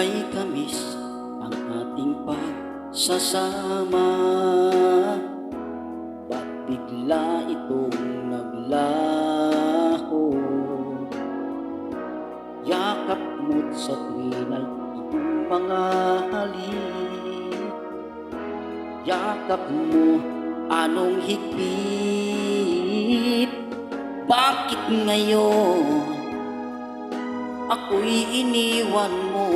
Kay tamis ang ating pagsasama, ba't bigla itong naglaho? Yakap mo't sa tuwin ay iyong mga halik. Yakap mo anong higpit? Bakit ngayon ako'y iniwan mo?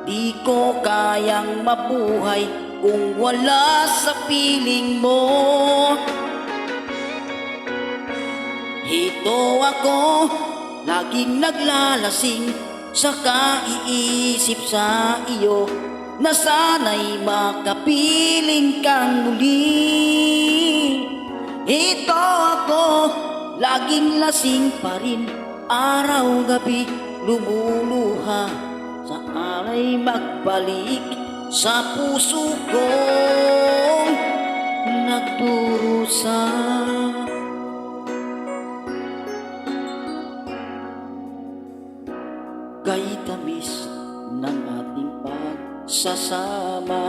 Di ko kayang mabuhay kung wala sa piling mo. Ito ako, laging naglalasing, saka iisip sa iyo na sana'y makapiling kang muli. Ito ako, laging lasing pa rin, araw-gabi lumuluha, sana'y magbalik sa puso kong nagdurusa. Kay tamis ng ating pagsasama,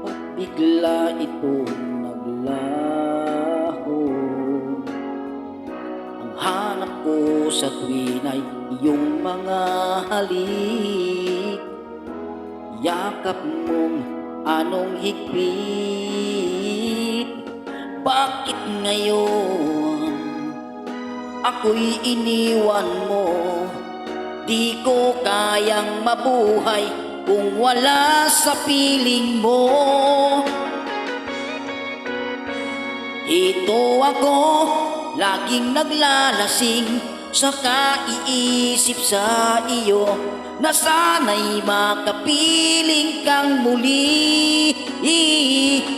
ba't bigla itong naglaho? Ang hanap ko sa tuwin ay iyong mga halik. Yakap mong anong higpit? Bakit ngayon ako'y iniwan mo? Di ko kayang mabuhay kung wala sa piling mo. Ito ako, laging naglalasing, saka iisip sa iyo na sana'y makapiling kang muli.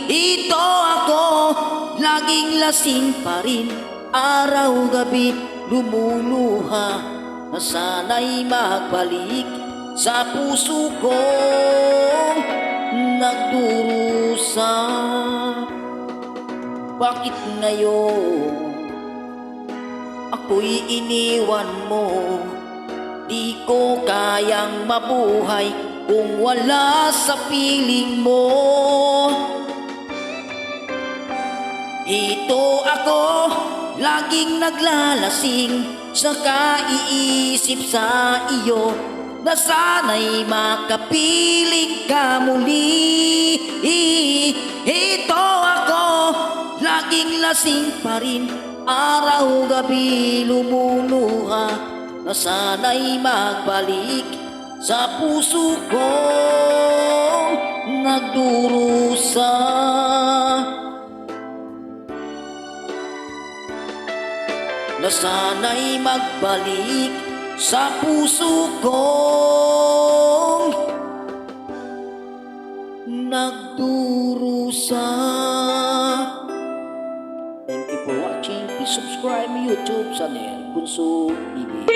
Ito ako, laging lasing pa rin, araw-gabi lumuluha, na sana'y magbalik sa puso kong nagdurusa. Bakit ngayon ako'y iniwan mo? Di ko kayang mabuhay kung wala sa piling mo. Ito ako, laging naglalasing, saka iisip sa iyo na sana'y makapiling ka muli. Ito ako, laging lasing pa rin, araw-gabi lumuluha, na sana'y magbalik sa puso kong nagdurusa. Na sana'y magbalik sa puso kong nagdurusa. Thank you for watching. Please subscribe my YouTube channel, Bunso TV.